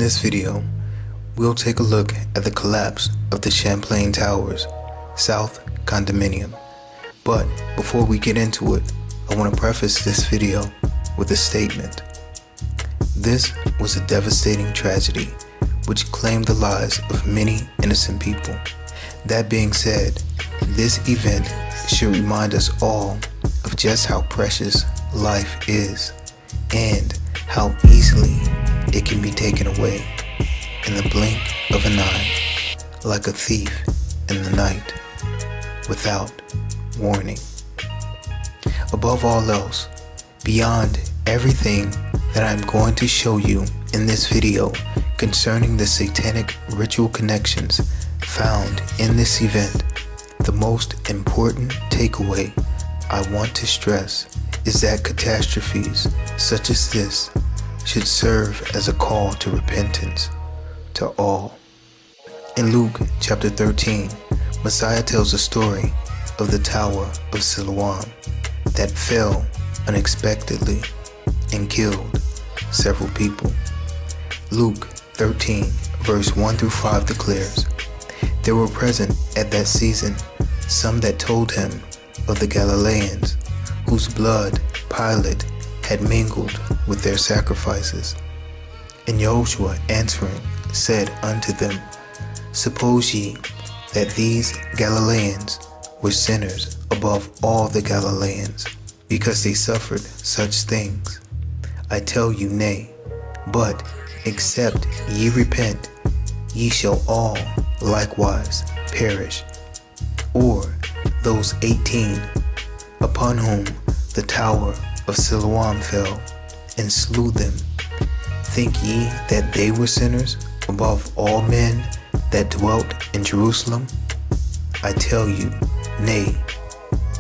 this video, we'll take a look at the collapse of the Champlain Towers South Condominium. But before we get into it, I want to preface this video with a statement. This was a devastating tragedy which claimed the lives of many innocent people. That being said, this event should remind us all of just how precious life is and how easily it can be taken away in the blink of an eye, like a thief in the night, without warning. Above all else, beyond everything that I'm going to show you in this video concerning the satanic ritual connections found in this event, the most important takeaway I want to stress is that catastrophes such as this should serve as a call to repentance to all. In Luke chapter 13, Messiah tells a story of the Tower of Siloam that fell unexpectedly and killed several people. Luke 13 verse 1 through 5 declares, "There were present at that season some that told him of the Galileans, whose blood Pilate had mingled with their sacrifices. And Joshua answering said unto them, Suppose ye that these Galileans were sinners above all the Galileans, because they suffered such things? I tell you, nay, but except ye repent, ye shall all likewise perish. Or those 18 upon whom the Tower of Siloam fell and slew them, think ye that they were sinners above all men that dwelt in Jerusalem? I tell you, nay,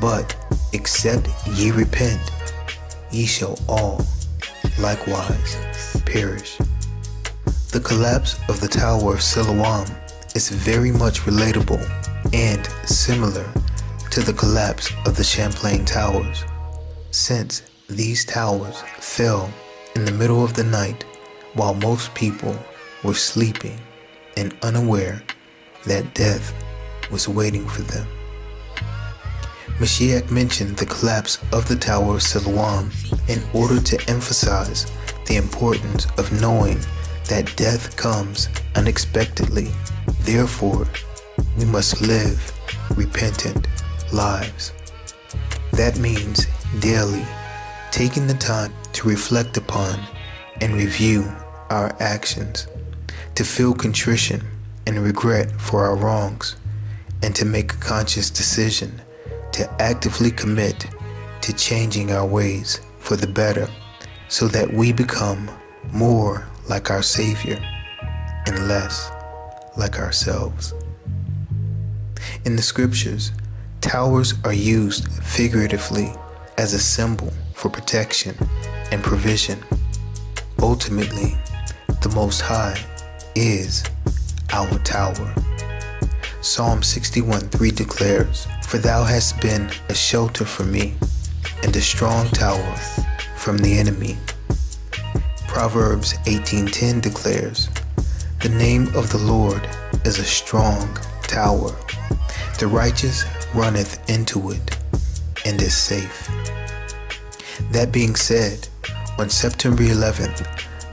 but except ye repent, ye shall all likewise perish." The collapse of the Tower of Siloam is very much relatable and similar to the collapse of the Champlain Towers, since these towers fell in the middle of the night while most people were sleeping and unaware that death was waiting for them. Mashiach mentioned the collapse of the Tower of Siloam in order to emphasize the importance of knowing that death comes unexpectedly. Therefore, we must live repentant lives. That means daily taking the time to reflect upon and review our actions, to feel contrition and regret for our wrongs, and to make a conscious decision to actively commit to changing our ways for the better, so that we become more like our Savior and less like ourselves. In the scriptures, towers are used figuratively as a symbol for protection and provision. Ultimately, the Most High is our tower. Psalm 61:3 declares, "For thou hast been a shelter for me and a strong tower from the enemy." Proverbs 18:10 declares, "The name of the Lord is a strong tower. The righteous runneth into it and is safe." That being said, on September 11th,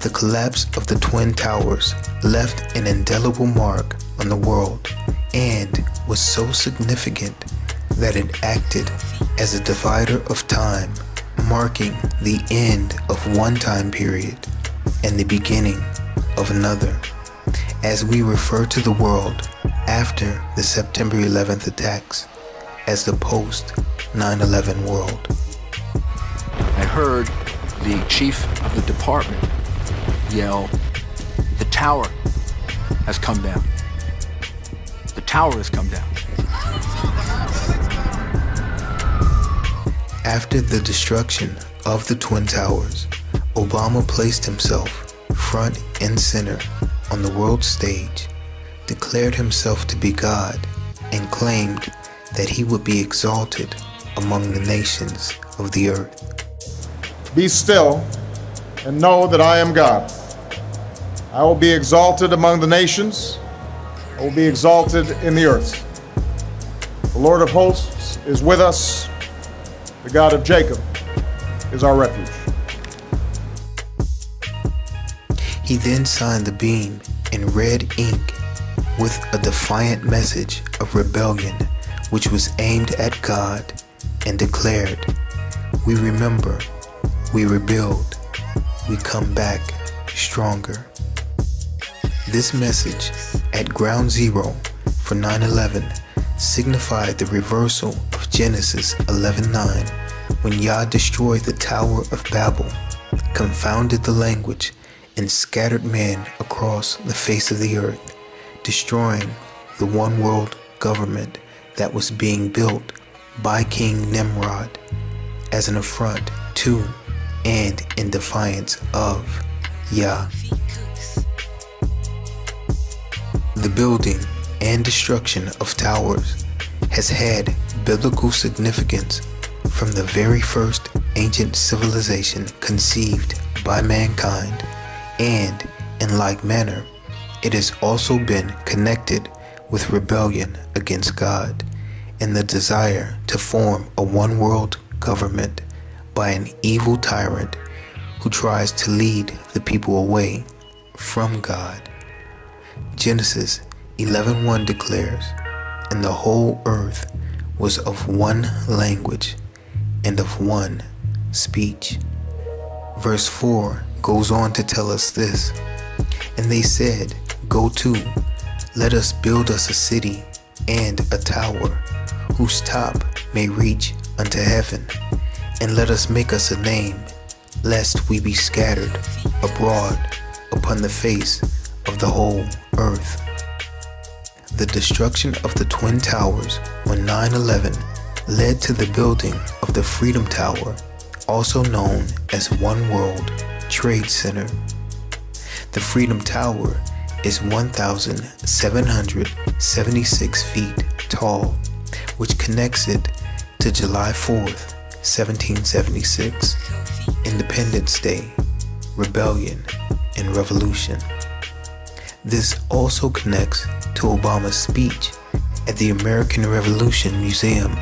the collapse of the Twin Towers left an indelible mark on the world and was so significant that it acted as a divider of time, marking the end of one time period and the beginning of another, as we refer to the world after the September 11th attacks as the post-9/11 world. I heard the chief of the department yell, "The tower has come down. The tower has come down." After the destruction of the Twin Towers, Obama placed himself front and center on the world stage, declared himself to be God, and claimed that he would be exalted among the nations of the earth. "Be still and know that I am God. I will be exalted among the nations. I will be exalted in the earth. The Lord of hosts is with us. The God of Jacob is our refuge. He then signed the beam in red ink with a defiant message of rebellion, which was aimed at God, and declared, "We remember, we rebuild, we come back stronger." This message at ground zero for 9/11 signified the reversal of Genesis 11:9, when Yah destroyed the Tower of Babel, confounded the language, and scattered man across the face of the earth, destroying the one world government that was being built by King Nimrod as an affront to and in defiance of Yah. The building and destruction of towers has had biblical significance from the very first ancient civilization conceived by mankind, and in like manner, it has also been connected with rebellion against God and the desire to form a one-world government by an evil tyrant who tries to lead the people away from God. Genesis 11:1 declares, "And the whole earth was of one language and of one speech." Verse 4 goes on to tell us this, "And they said, Go to, let us build us a city and a tower, whose top may reach unto heaven, and let us make us a name, lest we be scattered abroad upon the face of the whole earth." The destruction of the Twin Towers on 9/11 led to the building of the Freedom Tower, also known as One World Trade Center. The Freedom Tower is 1,776 feet tall, which connects it to July 4th, 1776, Independence Day, Rebellion, and Revolution. This also connects to Obama's speech at the American Revolution Museum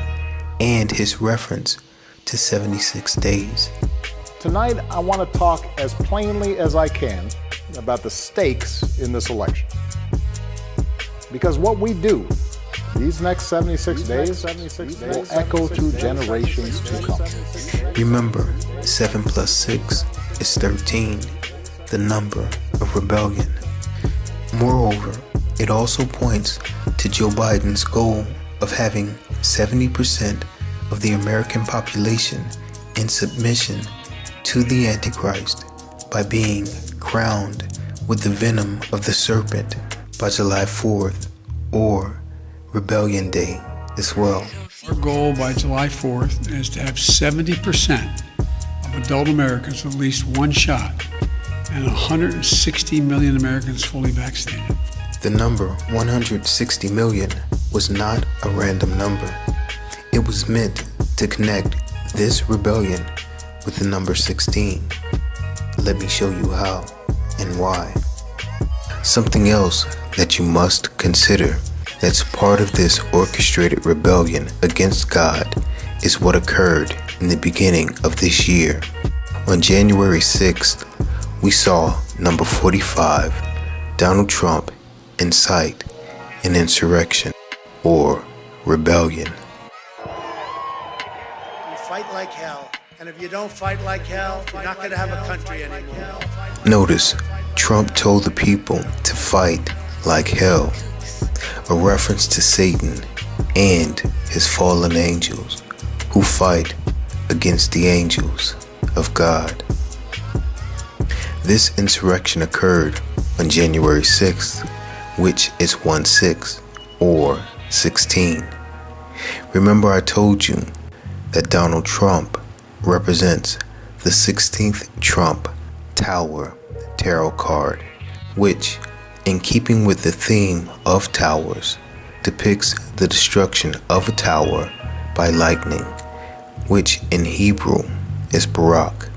and his reference to 76 days. Tonight, I want to talk as plainly as I can about the stakes in this election. Because what we do these next 76 days will echo to generations to come. Remember, 7 plus 6 is 13, the number of rebellion. Moreover, it also points to Joe Biden's goal of having 70% of the American population in submission to the Antichrist by being crowned with the venom of the serpent by July 4th or Rebellion Day as well. Our goal by July 4th is to have 70% of adult Americans with at least one shot and 160 million Americans fully vaccinated. The number 160 million was not a random number. It was meant to connect this rebellion with the number 16. Let me show you how and why. Something else that you must consider that's part of this orchestrated rebellion against God is what occurred in the beginning of this year. On January 6th, we saw number 45, Donald Trump, incite an insurrection or rebellion. You fight like hell, and if you don't fight like hell, you're not going to have a country anymore. Notice, Trump told the people to fight like hell, a reference to Satan and his fallen angels who fight against the angels of God. This insurrection occurred on January 6th, which is 1/6 or 16. Remember, I told you that Donald Trump represents the 16th Trump Tower tarot card, which, in keeping with the theme of towers, depicts the destruction of a tower by lightning, which in Hebrew is Barak.